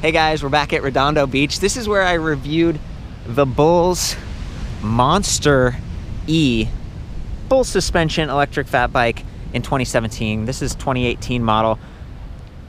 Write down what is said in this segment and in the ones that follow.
Hey guys, we're back at Redondo Beach. This is where I reviewed the Bulls Monster E full suspension electric fat bike in 2017. This is 2018 model.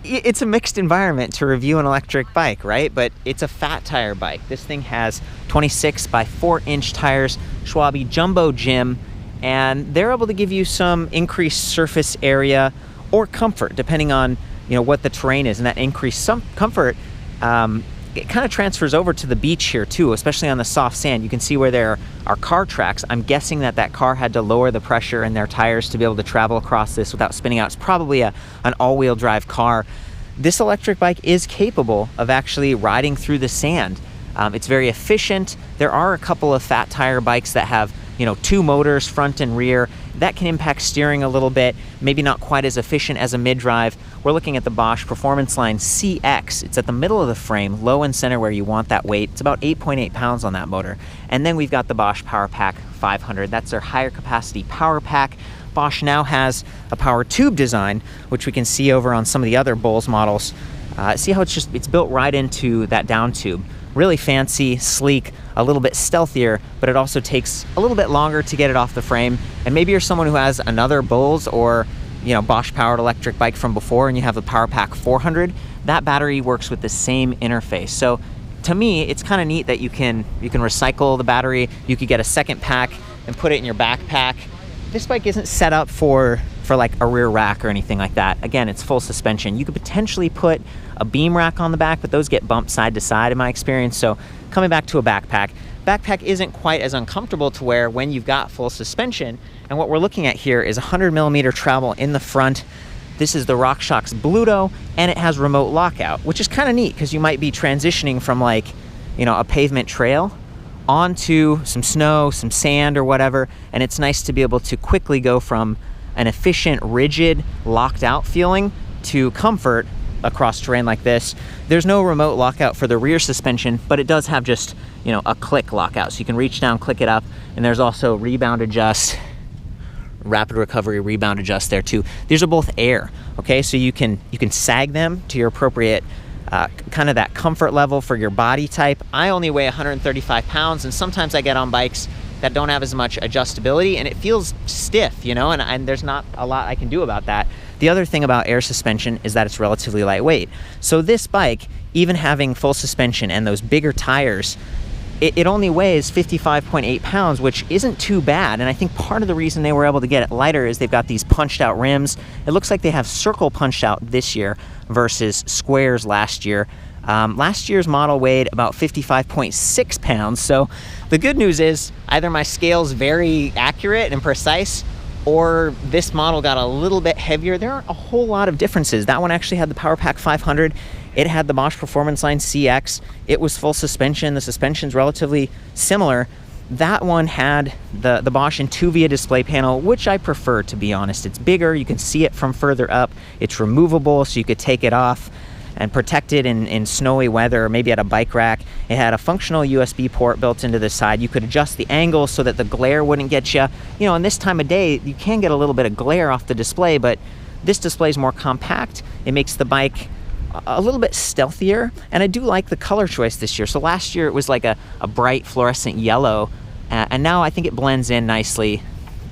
It's a mixed environment to review an electric bike, right? But it's a fat tire bike. This thing has 26 by 4-inch tires, Schwalbe Jumbo Jim, and they're able to give you some increased surface area or comfort, depending on what the terrain is. And that increased comfort, it kind of transfers over to the beach here too, especially on the soft sand. You can see where there are car tracks. I'm guessing that car had to lower the pressure in their tires to be able to travel across this without spinning out. It's probably an all-wheel drive car. This electric bike is capable of actually riding through the sand. It's very efficient. There are a couple of fat tire bikes that have two motors, front and rear. That can impact steering a little bit, maybe not quite as efficient as a mid-drive. We're looking at the Bosch Performance Line CX. It's at the middle of the frame, low and center where you want that weight. It's about 8.8 pounds on that motor. And then we've got the Bosch Power Pack 500. That's their higher capacity power pack. Bosch now has a power tube design, which we can see over on some of the other Bulls models. See how it's built right into that down tube. Really fancy, sleek, a little bit stealthier, but it also takes a little bit longer to get it off the frame. And maybe you're someone who has another Bulls or Bosch powered electric bike from before and you have the Power Pack 400. That battery works with the same interface. So to me, it's kind of neat that you can recycle the battery. You could get a second pack and put it in your backpack. This bike isn't set up for like a rear rack or anything like that. Again, it's full suspension. You could potentially put a beam rack on the back, but those get bumped side to side in my experience. So coming back to a backpack isn't quite as uncomfortable to wear when you've got full suspension. And what we're looking at here is 100mm travel in the front. This is the RockShox Bluto, and it has remote lockout, which is kind of neat because you might be transitioning from a pavement trail onto some snow, some sand or whatever, and it's nice to be able to quickly go from an efficient, rigid, locked out feeling to comfort across terrain like this. There's no remote lockout for the rear suspension, but it does have just, a click lockout. So you can reach down, click it up, and there's also rebound adjust, rapid recovery rebound adjust there too. These are both air, okay? So you can sag them to your appropriate kind of that comfort level for your body type. I only weigh 135 pounds, and sometimes I get on bikes that don't have as much adjustability and it feels stiff, and there's not a lot I can do about that. The other thing about air suspension is that it's relatively lightweight. So this bike, even having full suspension and those bigger tires, it only weighs 55.8 pounds, which isn't too bad. And I think part of the reason they were able to get it lighter is they've got these punched out rims. It looks like they have circle punched out this year versus squares last year. Last year's model weighed about 55.6 pounds. So the good news is either my scale's very accurate and precise, or this model got a little bit heavier. There aren't a whole lot of differences. That one actually had the Power Pack 500. It had the Bosch Performance Line CX. It was full suspension. The suspension's relatively similar. That one had the Bosch Intuvia display panel, which I prefer, to be honest. It's bigger. You can see it from further up. It's removable, so you could take it off and protect it in snowy weather, or maybe at a bike rack. It had a functional USB port built into the side. You could adjust the angle so that the glare wouldn't get you. In this time of day, you can get a little bit of glare off the display, but this display is more compact. It makes the bike a little bit stealthier, and I do like the color choice this year. So last year it was like a bright fluorescent yellow, and now I think it blends in nicely.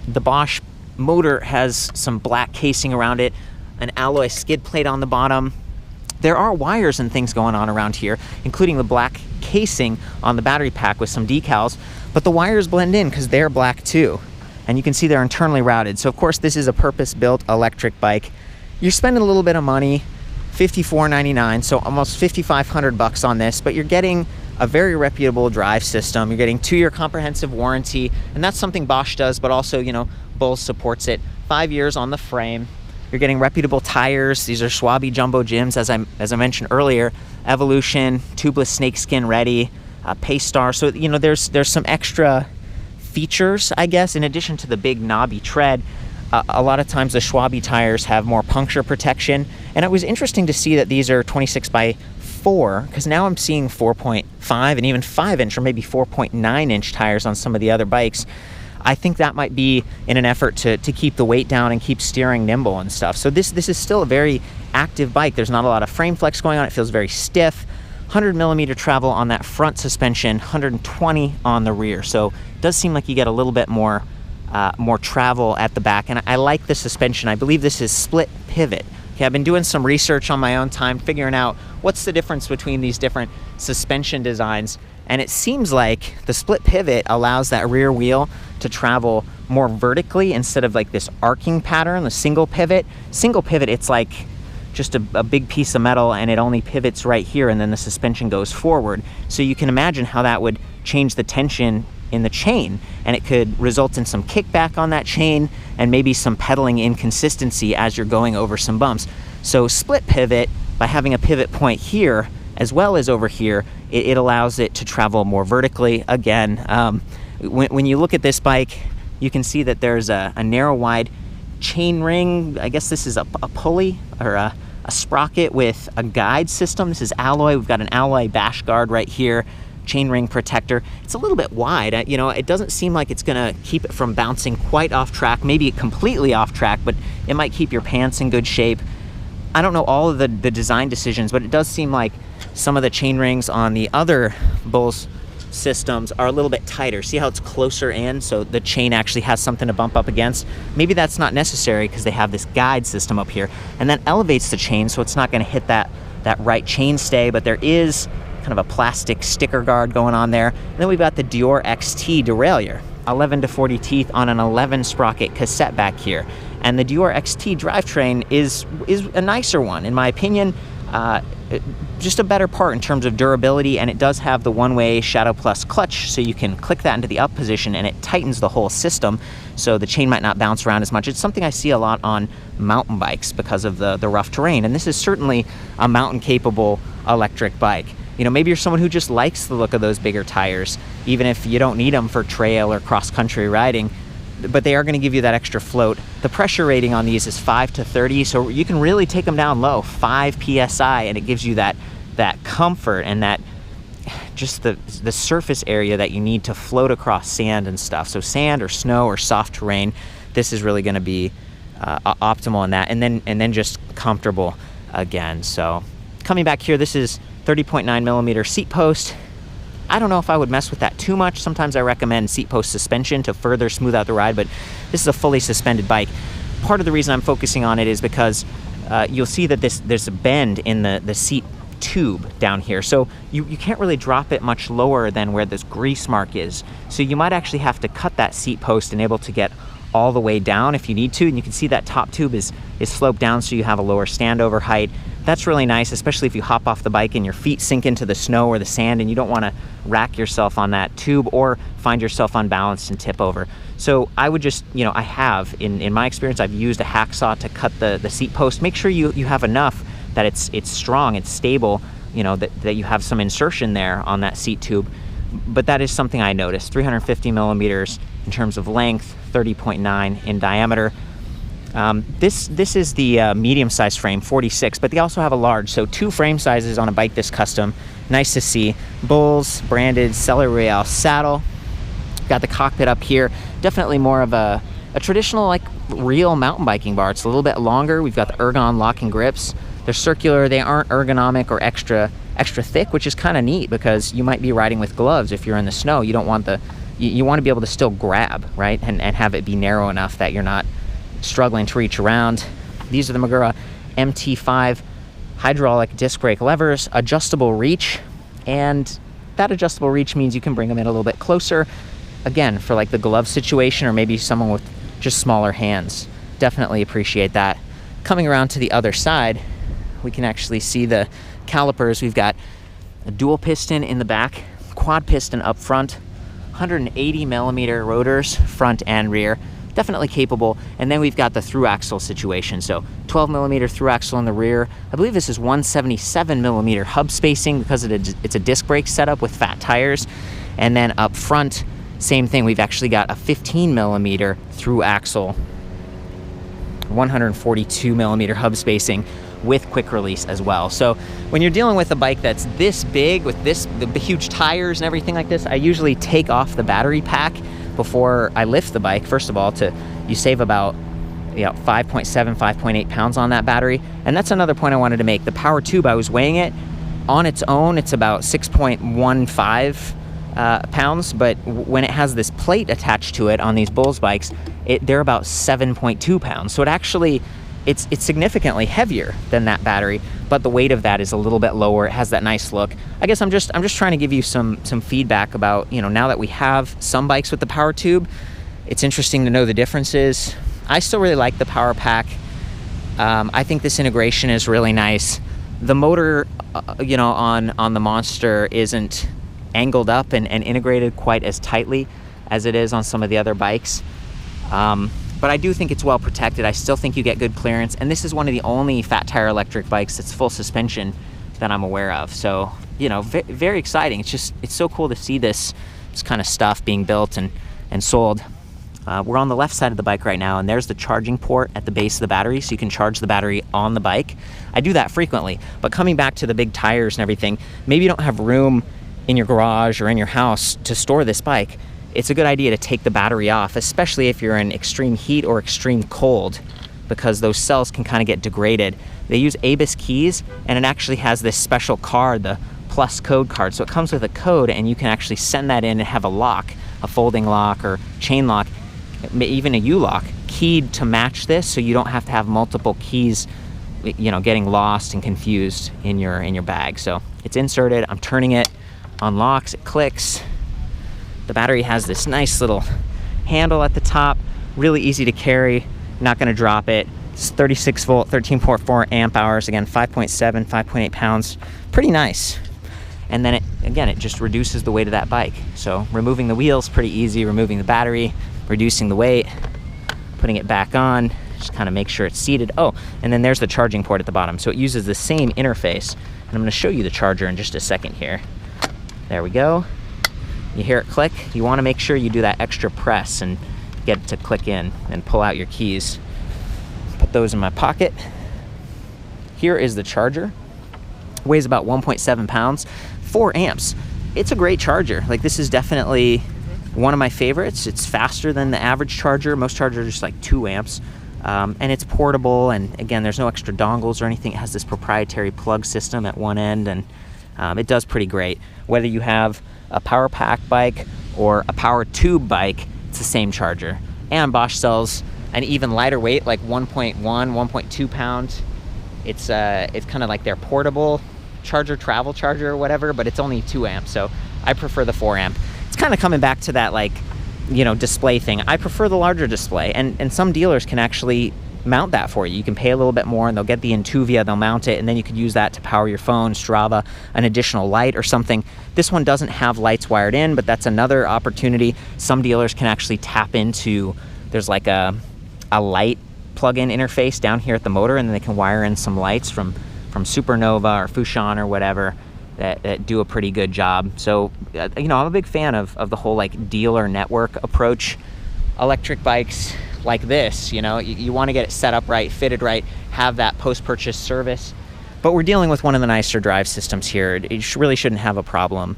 The Bosch motor has some black casing around it, an alloy skid plate on the bottom. There are wires and things going on around here, including the black casing on the battery pack with some decals, but the wires blend in because they're black too. And you can see they're internally routed. So of course this is a purpose-built electric bike. You're spending a little bit of money, $54.99, so almost $5,500 on this, but you're getting a very reputable drive system. You're getting 2-year comprehensive warranty, and that's something Bosch does, but also, Bulls supports it. 5 years on the frame. You're getting reputable tires. These are Schwalbe Jumbo Jims, as I mentioned earlier. Evolution, tubeless snakeskin ready, Paystar. So there's some extra features, I guess, in addition to the big knobby tread. A lot of times the Schwalbe tires have more puncture protection, and it was interesting to see that these are 26 by 4, because now I'm seeing 4.5 and even 5-inch or maybe 4.9-inch tires on some of the other bikes. I think that might be in an effort to keep the weight down and keep steering nimble and stuff. So this is still a very active bike. There's not a lot of frame flex going on. It feels very stiff. 100mm travel on that front suspension, 120 on the rear. So it does seem like you get a little bit more travel at the back. And I like the suspension. I believe this is split pivot. Okay, I've been doing some research on my own time, figuring out what's the difference between these different suspension designs. And it seems like the split pivot allows that rear wheel to travel more vertically instead of like this arcing pattern. The single pivot, it's like just a big piece of metal, and it only pivots right here, and then the suspension goes forward. So you can imagine how that would change the tension in the chain, and it could result in some kickback on that chain and maybe some pedaling inconsistency as you're going over some bumps. So split pivot, by having a pivot point here as well as over here, it allows it to travel more vertically. Again, when you look at this bike, you can see that there's a narrow wide chain ring. I guess this is a pulley or a sprocket with a guide system. This is alloy. We've got an alloy bash guard right here, chain ring protector. It's a little bit wide. You know, it doesn't seem like it's gonna keep it from bouncing quite off track, maybe completely off track, but it might keep your pants in good shape. I don't know all of the design decisions, but it does seem like some of the chain rings on the other Bulls systems are a little bit tighter. See how it's closer in, so the chain actually has something to bump up against? Maybe that's not necessary because they have this guide system up here, and that elevates the chain so it's not going to hit that right chain stay, but there is kind of a plastic sticker guard going on there. And then we've got the Deore XT derailleur, 11 to 40 teeth on an 11 sprocket cassette back here. And the Deore XT drivetrain is a nicer one, in my opinion. Just a better part in terms of durability, and it does have the one-way Shadow Plus clutch, so you can click that into the up position and it tightens the whole system, so the chain might not bounce around as much. It's something I see a lot on mountain bikes because of the rough terrain, and this is certainly a mountain-capable electric bike. You know, maybe you're someone who just likes the look of those bigger tires, even if you don't need them for trail or cross-country riding, but they are going to give you that extra float. The pressure rating on these is 5 to 30, so you can really take them down low, 5 PSI, and it gives you that comfort and that just the surface area that you need to float across sand and stuff. So sand or snow or soft terrain, this is really going to be optimal in that, and then just comfortable again. So coming back here, this is 30.9mm seat post. I don't know if I would mess with that too much. Sometimes I recommend seat post suspension to further smooth out the ride, but this is a fully suspended bike. Part of the reason I'm focusing on it is because you'll see that there's a bend in the seat tube down here, so you can't really drop it much lower than where this grease mark is. So you might actually have to cut that seat post and able to get all the way down if you need to, and you can see that top tube is sloped down so you have a lower standover height. That's really nice, especially if you hop off the bike and your feet sink into the snow or the sand and you don't want to rack yourself on that tube or find yourself unbalanced and tip over. So I would just, you know, I have, in my experience, I've used a hacksaw to cut the seat post. Make sure you have enough that it's strong, it's stable, you know, that you have some insertion there on that seat tube. But that is something I noticed. 350mm in terms of length, 30.9 in diameter. This is the medium-sized frame, 46, but they also have a large, so 2 frame sizes on a bike this custom. Nice to see. Bulls branded Cellar Royale saddle. Got the cockpit up here. Definitely more of a traditional, like, real mountain biking bar. It's a little bit longer. We've got the ergon locking grips. They're circular. They aren't ergonomic or extra thick, which is kind of neat because you might be riding with gloves if you're in the snow. You don't want you want to be able to still grab, right, and have it be narrow enough that you're not struggling to reach around. These are the Magura MT5 hydraulic disc brake levers, adjustable reach, and that adjustable reach means you can bring them in a little bit closer, again, for like the glove situation or maybe someone with just smaller hands. Definitely appreciate that. Coming around to the other side, we can actually see the calipers. We've got a dual piston in the back, quad piston up front, 180mm rotors front and rear. Definitely capable. And then we've got the through axle situation. So 12mm through axle in the rear. I believe this is 177mm hub spacing because it's a disc brake setup with fat tires. And then up front, same thing. We've actually got a 15mm through axle, 142mm hub spacing with quick release as well. So when you're dealing with a bike that's this big with the huge tires and everything like this, I usually take off the battery pack before I lift the bike. First of all, you save about 5.7, 5.8 pounds on that battery. And that's another point I wanted to make. The power tube, I was weighing it. On its own, it's about 6.15 pounds, but when it has this plate attached to it on these Bulls bikes, they're about 7.2 pounds. So it actually, it's significantly heavier than that battery, but the weight of that is a little bit lower. It has that nice look. I guess I'm just trying to give you some feedback about, you know, now that we have some bikes with the power tube, it's interesting to know the differences. I still really like the power pack. I think this integration is really nice. The motor, you know, on the Monster isn't angled up and integrated quite as tightly as it is on some of the other bikes. But I do think it's well protected. I still think you get good clearance, and this is one of the only fat tire electric bikes that's full suspension that I'm aware of. So, you know, very exciting. It's so cool to see this kind of stuff being built and sold. We're on the left side of the bike right now, and there's the charging port at the base of the battery, so you can charge the battery on the bike. I do that frequently, but coming back to the big tires and everything, maybe you don't have room in your garage or in your house to store this bike. It's a good idea to take the battery off, especially if you're in extreme heat or extreme cold, because those cells can kind of get degraded. They use ABIS keys, and it actually has this special card, the Plus code card. So it comes with a code, and you can actually send that in and have a lock, a folding lock or chain lock, even a U-lock, keyed to match this, so you don't have to have multiple keys, you know, getting lost and confused in your bag. So it's inserted, I'm turning it, unlocks, it clicks. The battery has this nice little handle at the top, really easy to carry, not going to drop it. It's 36 volt, 13.4 amp hours, again 5.7, 5.8 pounds, pretty nice. And then it just reduces the weight of that bike. So removing the wheels, pretty easy, removing the battery, reducing the weight, putting it back on, just kind of make sure it's seated. Oh, and then there's the charging port at the bottom. So it uses the same interface. And I'm going to show you the charger in just a second here. There we go. You hear it click. You want to make sure you do that extra press and get it to click in and pull out your keys. Put those in my pocket. Here is the charger. Weighs about 1.7 pounds, 4 amps. It's a great charger. Like, this is definitely one of my favorites. It's faster than the average charger. Most chargers are just like 2 amps. And it's portable, and again, there's no extra dongles or anything. It has this proprietary plug system at one end, and it does pretty great. Whether you have a power pack bike or a power tube bike, it's the same charger. And Bosch sells an even lighter weight, like 1.1, 1.2 pounds. It's kind of like their portable charger, travel charger or whatever, but it's only 2 amps, so I prefer the 4 amp. It's kind of coming back to that, like, you know, display thing. I prefer the larger display, and some dealers can actually mount that for you. You can pay a little bit more and they'll get the Intuvia, they'll mount it, and then you could use that to power your phone, Strava, an additional light or something. This one doesn't have lights wired in, but that's another opportunity. Some dealers can actually tap into, there's like a light plug-in interface down here at the motor, and then they can wire in some lights from Supernova or Fushan or whatever that do a pretty good job. So, you know, I'm a big fan of the whole like dealer network approach. Electric bikes like this, you know, you want to get it set up right, fitted right, have that post-purchase service. But we're dealing with one of the nicer drive systems here. It really shouldn't have a problem.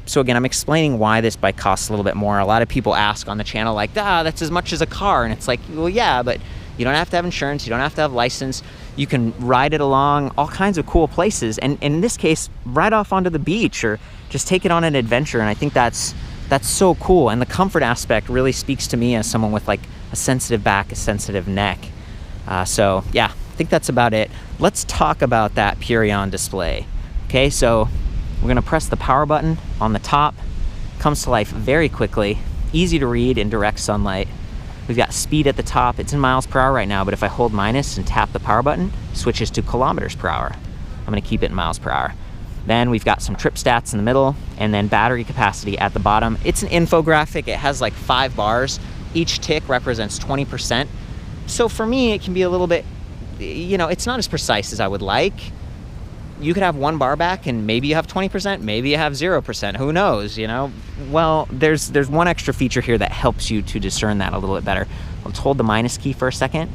So again, I'm explaining why this bike costs a little bit more. A lot of people ask on the channel, like, that's as much as a car. And it's like, well, yeah, but you don't have to have insurance, you don't have to have license, you can ride it along all kinds of cool places, and in this case, ride off onto the beach or just take it on an adventure. And I think that's so cool, and the comfort aspect really speaks to me as someone with like a sensitive back, a sensitive neck. So yeah, I think that's about it. Let's talk about that Purion display. Okay, so we're gonna press the power button on the top. Comes to life very quickly, easy to read in direct sunlight. We've got speed at the top. It's in miles per hour right now, but if I hold minus and tap the power button, it switches to kilometers per hour. I'm gonna keep it in miles per hour. Then we've got some trip stats in the middle, and then battery capacity at the bottom. It's an infographic. It has like 5 bars. Each tick represents 20%. So for me, it can be a little bit, you know, it's not as precise as I would like. You could have 1 bar back and maybe you have 20%, maybe you have 0%, who knows, you know? Well, there's one extra feature here that helps you to discern that a little bit better. Let's hold the minus key for a second,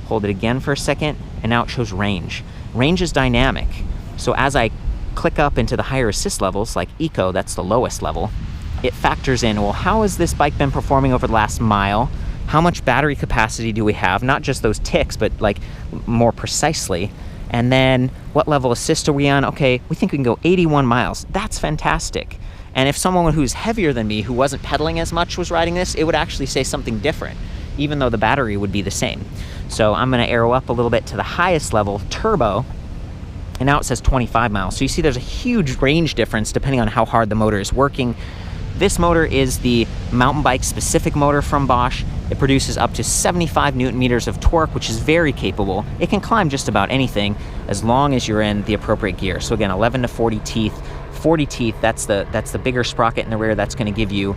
hold it again for a second, and now it shows range. Range is dynamic. So as I click up into the higher assist levels, like Eco, that's the lowest level, it factors in, well, how has this bike been performing over the last mile? How much battery capacity do we have? Not just those ticks, but like more precisely. And then what level assist are we on? Okay, we think we can go 81 miles. That's fantastic. And if someone who's heavier than me, who wasn't pedaling as much, was riding this, it would actually say something different, even though the battery would be the same. So I'm gonna arrow up a little bit to the highest level, turbo, and now it says 25 miles. So you see there's a huge range difference depending on how hard the motor is working. This motor is the mountain bike specific motor from Bosch. It produces up to 75 Newton meters of torque, which is very capable. It can climb just about anything as long as you're in the appropriate gear. So again, 11 to 40 teeth. 40 teeth, that's the bigger sprocket in the rear. That's gonna give you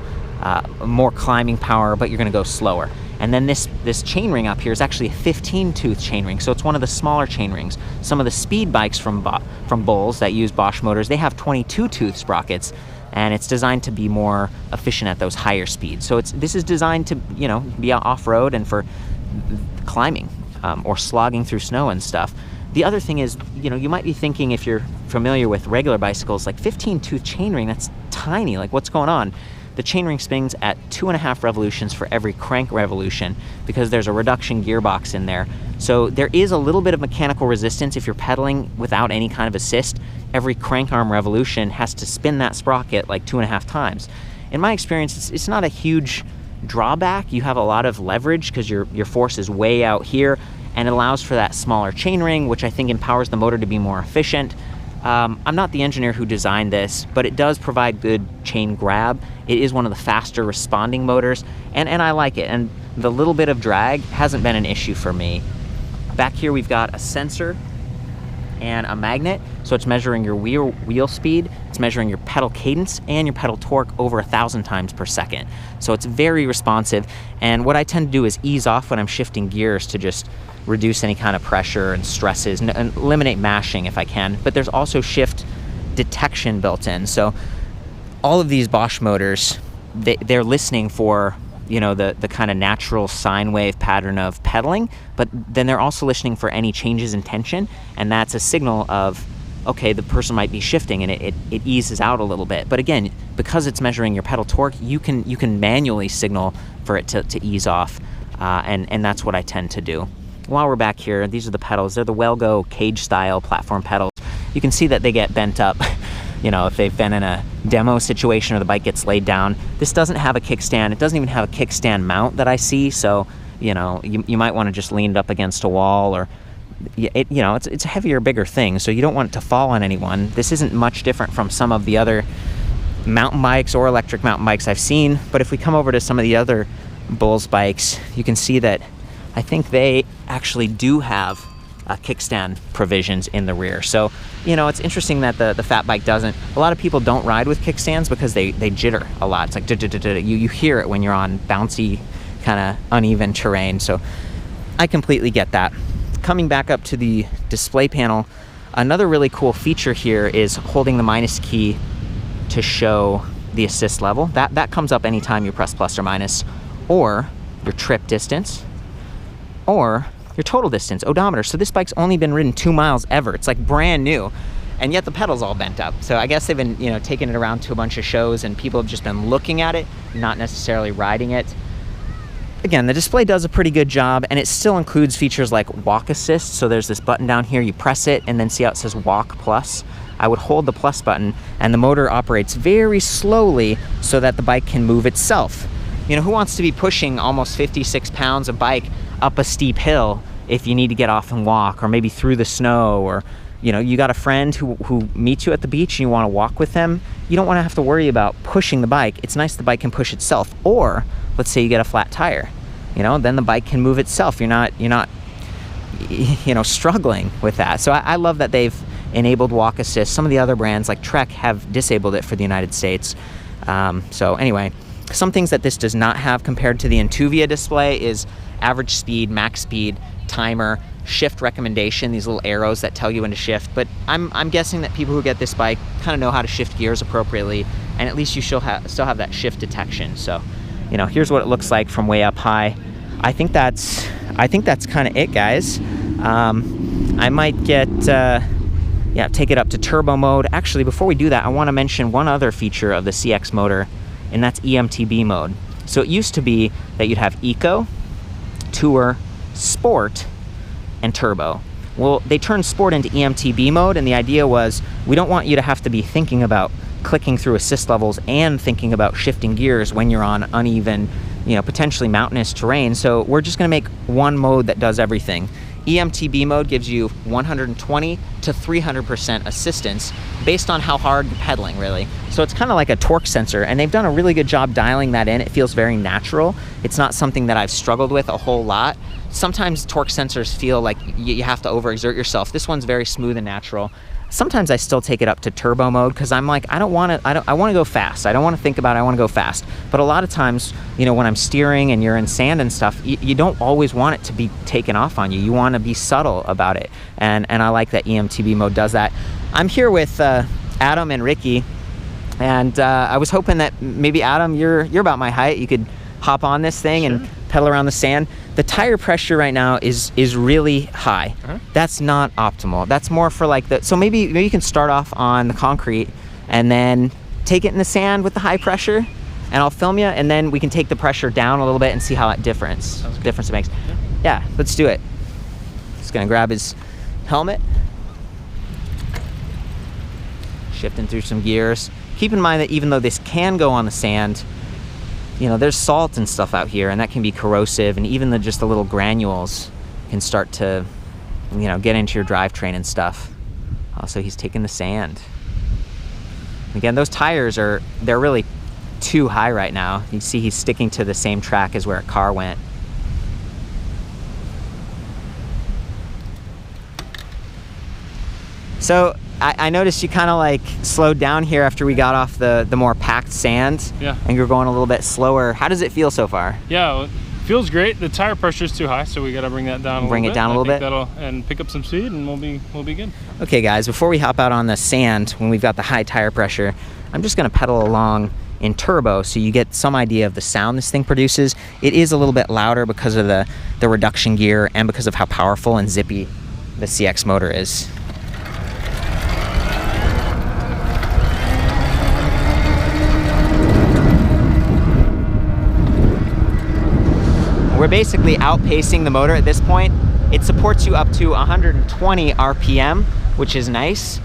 more climbing power, but you're gonna go slower. And then this chainring up here is actually a 15-tooth chainring, so it's one of the smaller chainrings. Some of the speed bikes from Bulls that use Bosch motors, they have 22-tooth sprockets, and it's designed to be more efficient at those higher speeds. So this is designed to, be out off-road and for climbing or slogging through snow and stuff. The other thing is, you might be thinking, if you're familiar with regular bicycles, like 15-tooth chainring, that's tiny, like what's going on? The chainring spins at 2.5 revolutions for every crank revolution because there's a reduction gearbox in there. So there is a little bit of mechanical resistance if you're pedaling without any kind of assist. Every crank arm revolution has to spin that sprocket like 2.5 times. In my experience, it's not a huge drawback. You have a lot of leverage because your force is way out here, and it allows for that smaller chainring, which I think empowers the motor to be more efficient. I'm not the engineer who designed this, but it does provide good chain grab. It is one of the faster responding motors, and I like it. And the little bit of drag hasn't been an issue for me. Back here we've got a sensor and a magnet, so it's measuring your wheel speed, it's measuring your pedal cadence and your pedal torque over 1,000 times per second. So it's very responsive, and what I tend to do is ease off when I'm shifting gears to just reduce any kind of pressure and stresses and eliminate mashing if I can. But there's also shift detection built in. So all of these Bosch motors, they're listening for the kind of natural sine wave pattern of pedaling, but then they're also listening for any changes in tension, and that's a signal of, okay, the person might be shifting, and it eases out a little bit. But again, because it's measuring your pedal torque, you can manually signal for it to ease off, and that's what I tend to do. While we're back here, these are the pedals. They're the Wellgo cage style platform pedals. You can see that they get bent up if they've been in a demo situation or the bike gets laid down. This doesn't have a kickstand. It doesn't even have a kickstand mount that I see, so you might want to just lean it up against a wall, or it's a heavier, bigger thing, so you don't want it to fall on anyone. This isn't much different from some of the other mountain bikes or electric mountain bikes I've seen. But if we come over to some of the other Bulls bikes, you can see that I think they actually do have kickstand provisions in the rear. So, it's interesting that the fat bike doesn't. A lot of people don't ride with kickstands because they jitter a lot. It's like you hear it when you're on bouncy, kind of uneven terrain. So I completely get that. Coming back up to the display panel, another really cool feature here is holding the minus key to show the assist level. That comes up anytime you press plus or minus, or your trip distance, or your total distance, odometer. So this bike's only been ridden 2 miles ever. It's like brand new, and yet the pedal's all bent up. So I guess they've been, taking it around to a bunch of shows, and people have just been looking at it, not necessarily riding it. Again, the display does a pretty good job, and it still includes features like walk assist. So there's this button down here, you press it, and then see how it says walk plus? I would hold the plus button, and the motor operates very slowly so that the bike can move itself. Who wants to be pushing almost 56 pounds of bike up a steep hill if you need to get off and walk, or maybe through the snow, or you got a friend who meets you at the beach and you want to walk with them? You don't want to have to worry about pushing the bike. It's nice the bike can push itself. Or let's say you get a flat tire, then the bike can move itself. You're not struggling with that. So I love that they've enabled walk assist. Some of the other brands like Trek have disabled it for the United States. So anyway, some things that this does not have compared to the Intuvia display is average speed, max speed, timer, shift recommendation, these little arrows that tell you when to shift. But I'm guessing that people who get this bike kind of know how to shift gears appropriately, and at least you still have that shift detection. So, here's what it looks like from way up high. I think that's kind of it, guys. I might take it up to turbo mode. Actually, before we do that, I want to mention one other feature of the CX motor, and that's eMTB mode. So it used to be that you'd have Eco, Tour, Sport, and Turbo. Well, they turned sport into eMTB mode, and the idea was we don't want you to have to be thinking about clicking through assist levels and thinking about shifting gears when you're on uneven, potentially mountainous terrain. So we're just gonna make one mode that does everything. eMTB mode gives you 120 to 300% assistance based on how hard you're pedaling, really. So it's kind of like a torque sensor, and they've done a really good job dialing that in. It feels very natural. It's not something that I've struggled with a whole lot. Sometimes torque sensors feel like you have to overexert yourself. This one's very smooth and natural. Sometimes I still take it up to turbo mode because I'm like, I want to go fast. I don't want to think about it, I want to go fast. But a lot of times, when I'm steering and you're in sand and stuff, you don't always want it to be taken off on you. You want to be subtle about it. And I like that eMTB mode does that. I'm here with Adam and Ricky, and I was hoping that maybe Adam, you're about my height. You could hop on this thing and pedal around the sand. The tire pressure right now is really high. That's not optimal. That's more for like so maybe you can start off on the concrete and then take it in the sand with the high pressure, and I'll film you, and then we can take the pressure down a little bit and see how that difference it makes. Yeah, let's do it. Just gonna grab his helmet, shifting through some gears. Keep in mind that even though this can go on the sand, there's salt and stuff out here, and that can be corrosive, and even just the little granules can start to, get into your drivetrain and stuff. Also, he's taking the sand. Again, those tires they're really too high right now. You see he's sticking to the same track as where a car went. So I noticed you kind of like slowed down here after we got off the more packed sand. Yeah. And you're going a little bit slower. How does it feel so far? Yeah, well, it feels great. The tire pressure is too high, so we got to bring that down a little bit. Bring it down a little bit. And pick up some speed, and we'll be good. Okay, guys. Before we hop out on the sand, when we've got the high tire pressure, I'm just going to pedal along in turbo so you get some idea of the sound this thing produces. It is a little bit louder because of the reduction gear and because of how powerful and zippy the CX motor is. We're basically outpacing the motor at this point. It supports you up to 120 RPM, which is nice.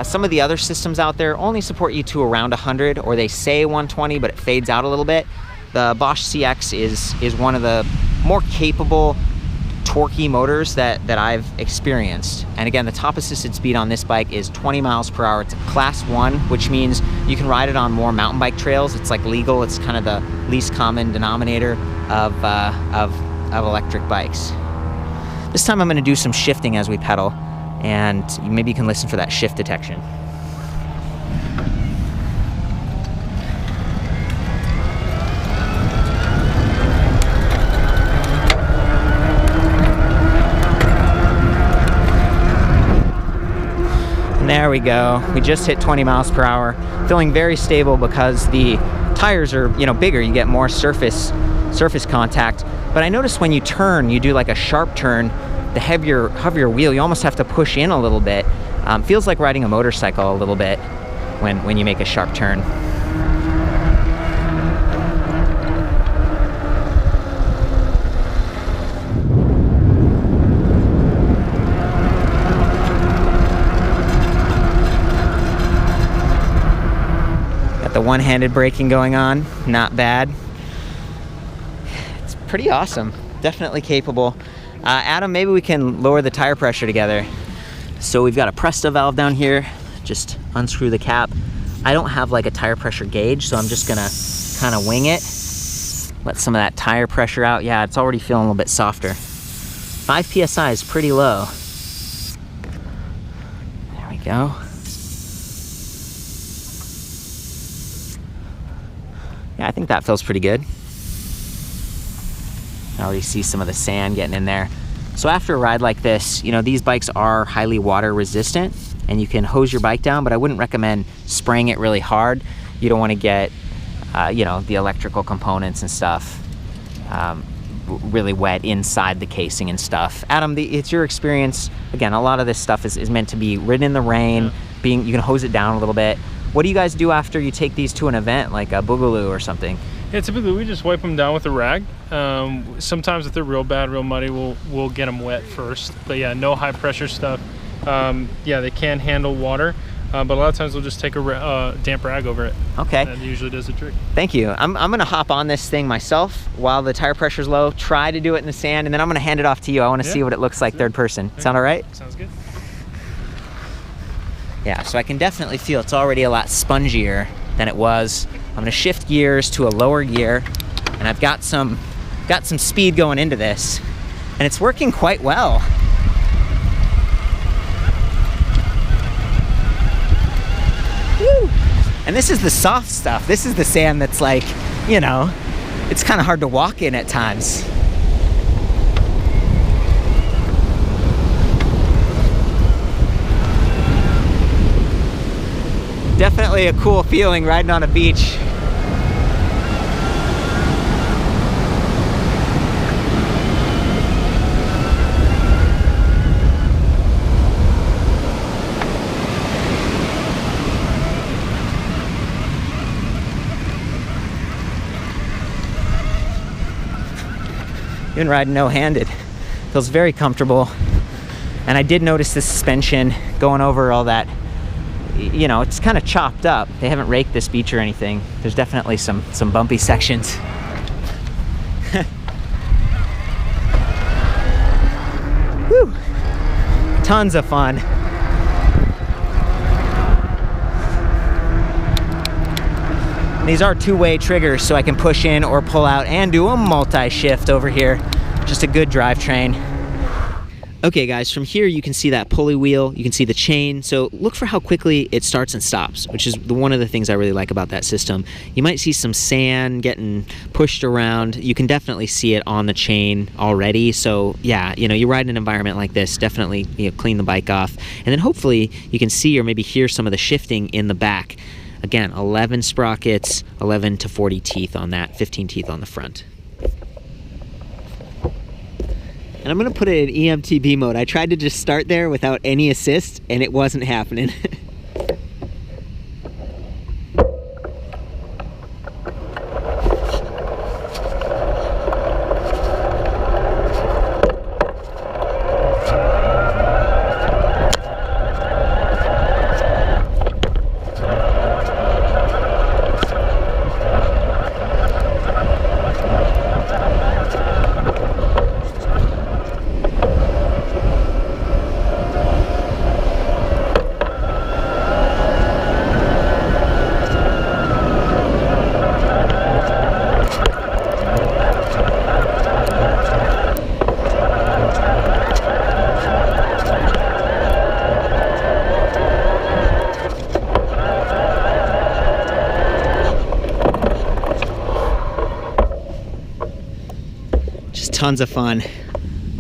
Some of the other systems out there only support you to around 100, or they say 120, but it fades out a little bit. The Bosch CX is one of the more capable, torquey motors that I've experienced. And again, the top assisted speed on this bike is 20 miles per hour. It's a class 1, which means you can ride it on more mountain bike trails. It's like legal. It's kind of the least common denominator of electric bikes. This time I'm going to do some shifting as we pedal, and maybe you can listen for that shift detection. And there we go. We just hit 20 miles per hour. Feeling very stable because the tires are, bigger. You get more surface contact. But I noticed when you turn, you do like a sharp turn, the heavier wheel, you almost have to push in a little bit. Feels like riding a motorcycle a little bit when you make a sharp turn. Got the one-handed braking going on, not bad. It's pretty awesome, definitely capable. Adam, maybe we can lower the tire pressure together. So we've got a Presto valve down here. Just unscrew the cap. I don't have like a tire pressure gauge, so I'm just gonna kind of wing it. Let some of that tire pressure out. Yeah, it's already feeling a little bit softer. 5 PSI is pretty low. There we go. Yeah, I think that feels pretty good. I already see some of the sand getting in there. So after a ride like this, these bikes are highly water resistant, and you can hose your bike down, but I wouldn't recommend spraying it really hard. You don't want to get, the electrical components and stuff really wet inside the casing and stuff. Adam, it's your experience. Again, a lot of this stuff is meant to be ridden in the rain. You can hose it down a little bit. What do you guys do after you take these to an event like a Boogaloo or something? Yeah, typically we just wipe them down with a rag. Sometimes if they're real bad, real muddy, we'll get them wet first. But yeah, no high pressure stuff. Yeah, they can handle water, but a lot of times we'll just take a damp rag over it. Okay. And that usually does the trick. Thank you. I'm gonna hop on this thing myself while the tire pressure's low, try to do it in the sand, and then I'm gonna hand it off to you. I wanna see what it looks like third person. Okay. Sound all right? Sounds good. Yeah, so I can definitely feel it's already a lot spongier than it was. I'm gonna shift gears to a lower gear, and I've got some speed going into this, and it's working quite well. Woo! And this is the soft stuff. This is the sand that's like, you know, it's kind of hard to walk in at times. Definitely a cool feeling riding on a beach. Even riding no-handed feels very comfortable. And I did notice the suspension going over all that. You know, it's kind of chopped up. They haven't raked this beach or anything. There's definitely some bumpy sections. Whew. Tons of fun. These are two-way triggers, so I can push in or pull out and do a multi-shift over here. Just a good drivetrain. Okay guys, from here you can see that pulley wheel, you can see the chain, so look for how quickly it starts and stops, which is one of the things I really like about that system. You might see some sand getting pushed around. You can definitely see it on the chain already, so yeah, you know, you ride in an environment like this, definitely, you know, clean the bike off, and then hopefully you can see or maybe hear some of the shifting in the back. Again, 11 sprockets, 11 to 40 teeth on that, 15 teeth on the front. And I'm gonna put it in eMTB mode. I tried to just start there without any assist, and it wasn't happening. Tons of fun.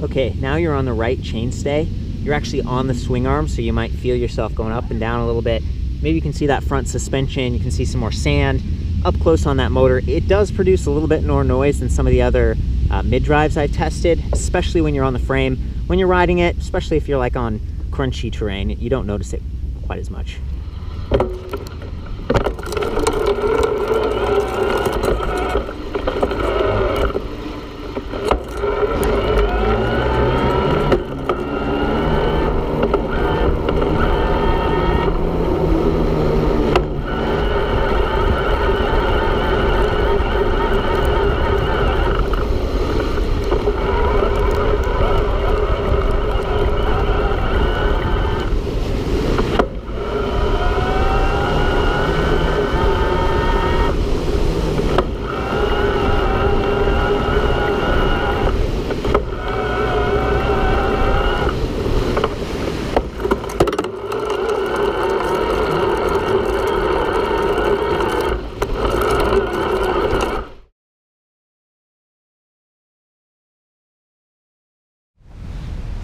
Okay, now you're on the right chainstay. You're actually on the swing arm, so you might feel yourself going up and down a little bit. Maybe you can see that front suspension, you can see some more sand. Up close on that motor, it does produce a little bit more noise than some of the other mid-drives I've tested, especially when you're on the frame. When you're riding it, especially if you're like on crunchy terrain, you don't notice it quite as much.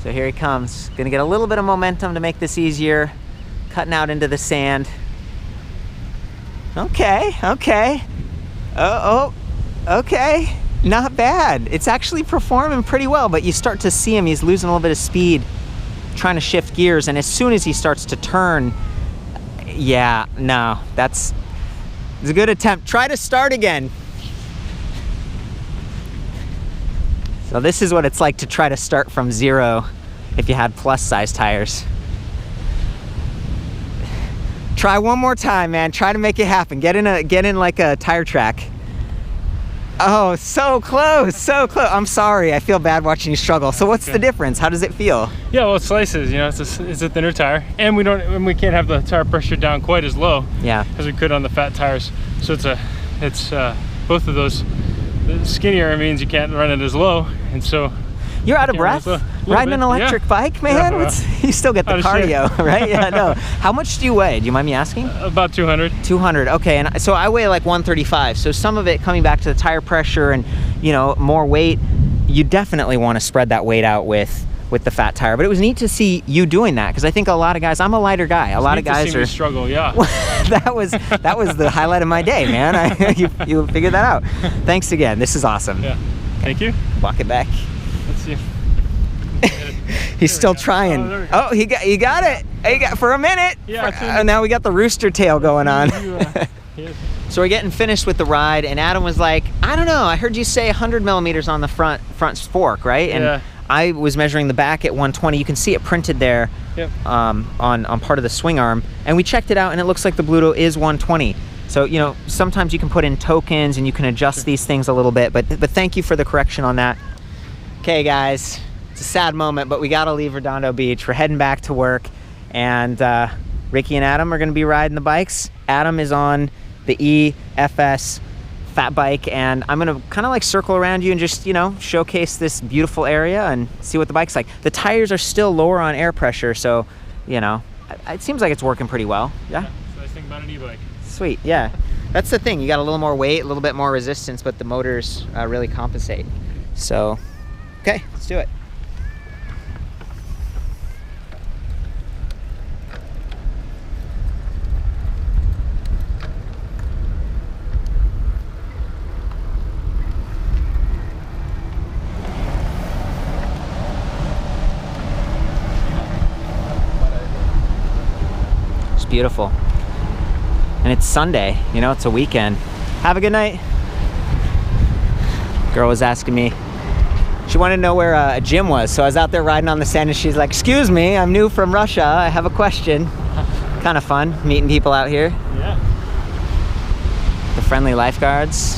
So here he comes. Gonna get a little bit of momentum to make this easier. Cutting out into the sand. Okay, okay. Okay. Not bad. It's actually performing pretty well, but you start to see him, he's losing a little bit of speed, trying to shift gears, and as soon as he starts to turn, yeah, no, it's a good attempt. Try to start again. So this is what it's like to try to start from zero if you had plus size tires. Try one more time, man. Try to make it happen. Get in like a tire track. Oh, so close, so close. I'm sorry. I feel bad watching you struggle. So what's the difference? How does it feel? Yeah, well, it slices. You know, it's a thinner tire, and we can't have the tire pressure down quite as low. Yeah. As we could on the fat tires. So it's both of those. The skinnier means you can't run it as low, and so. You're out of breath riding an electric bike, man? You still get the cardio, right? Yeah, no. How much do you weigh? Do you mind me asking? About 200. 200, okay. And so I weigh like 135. So some of it coming back to the tire pressure and, you know, more weight, you definitely want to spread that weight out with the fat tire. But it was neat to see you doing that, because I think a lot of guys, I'm a lighter guy. A lot of guys are struggle, yeah. that was the highlight of my day, man. You figured that out. Thanks again. This is awesome. Yeah. Thank you. Walk it back. Let's see. He's still trying. Oh, he got it. He got for a minute. Yeah. Now we got the rooster tail going on. So we're getting finished with the ride, and Adam was like, I don't know, I heard you say 100 millimeters on the front fork, right? And yeah. I was measuring the back at 120. You can see it printed there. Yep. On part of the swing arm, and we checked it out, and it looks like the Bluto is 120. So, you know, sometimes you can put in tokens and you can adjust these things a little bit, but thank you for the correction on that. Okay, guys, it's a sad moment, but we gotta leave Redondo Beach. We're heading back to work, and Ricky and Adam are gonna be riding the bikes. Adam is on the EFS fat bike, and I'm gonna kind of like circle around you and just, you know, showcase this beautiful area and see what the bike's like. The tires are still lower on air pressure, so, you know, it seems like it's working pretty well. Yeah? That's the nice thing about an e-bike. Sweet, yeah. That's the thing, you got a little more weight, a little bit more resistance, but the motors really compensate. So, okay, let's do it. It's beautiful. And it's Sunday, you know, it's a weekend. Have a good night. Girl was asking me, she wanted to know where a gym was, so I was out there riding on the sand, and she's like, excuse me, I'm new from Russia, I have a question. Kind of fun, meeting people out here. Yeah. The friendly lifeguards.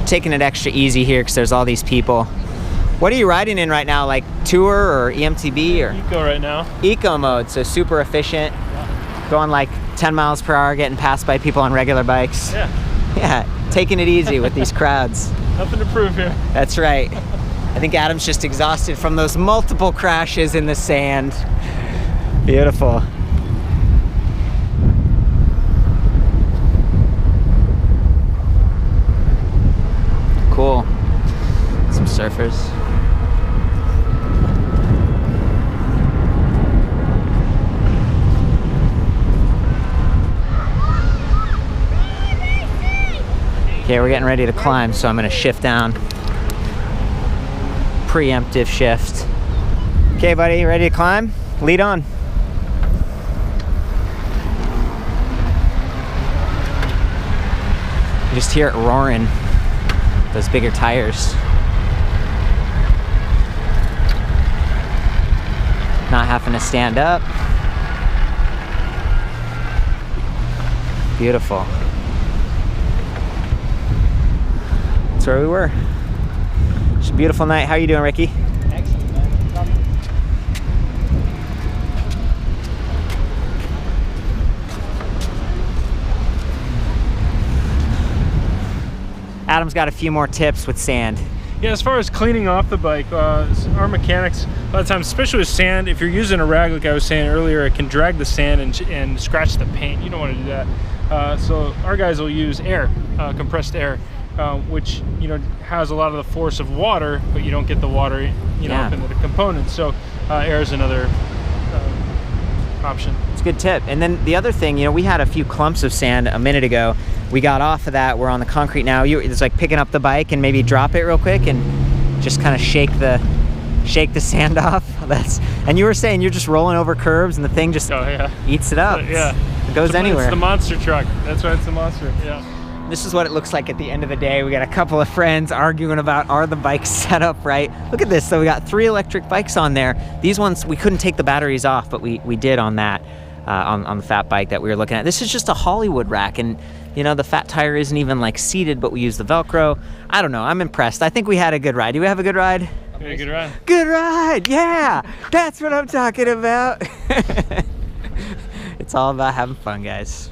Taking it extra easy here because there's all these people. What are you riding in right now, like Tour or eMTB or? Eco right now. Eco mode, so super efficient. Yeah. Going like 10 miles per hour, getting passed by people on regular bikes. Yeah. Yeah, taking it easy with these crowds. Nothing to prove here. That's right. I think Adam's just exhausted from those multiple crashes in the sand. Beautiful. Cool. Some surfers. Okay, we're getting ready to climb, so I'm gonna shift down. Preemptive shift. Okay, buddy, ready to climb? Lead on. You just hear it roaring. Those bigger tires. Not having to stand up. Beautiful. That's where we were. It's a beautiful night. How are you doing, Ricky? Excellent, man. Adam's got a few more tips with sand. Yeah, as far as cleaning off the bike, our mechanics, a lot of times, especially with sand, if you're using a rag like I was saying earlier, it can drag the sand and scratch the paint. You don't want to do that. So our guys will use air, compressed air, which, you know, has a lot of the force of water, but you don't get the water, you know, up into the components. So air is another option. It's a good tip. And then the other thing, you know, we had a few clumps of sand a minute ago. We got off of that. We're on the concrete now. It's like picking up the bike and maybe drop it real quick and just kind of shake the sand off. And you were saying you're just rolling over curbs and the thing just eats it up. Yeah. It goes anywhere. It's the monster truck. That's why it's the monster. Yeah. This is what it looks like at the end of the day. We got a couple of friends arguing about, are the bikes set up right? Look at this. So we got 3 electric bikes on there. These ones, we couldn't take the batteries off, but we did on that, on the fat bike that we were looking at. This is just a Hollywood rack, and you know, the fat tire isn't even like seated, but we use the Velcro. I don't know, I'm impressed. I think we had a good ride. Do we have a good ride? Yeah, good ride. Good ride, yeah! That's what I'm talking about. It's all about having fun, guys.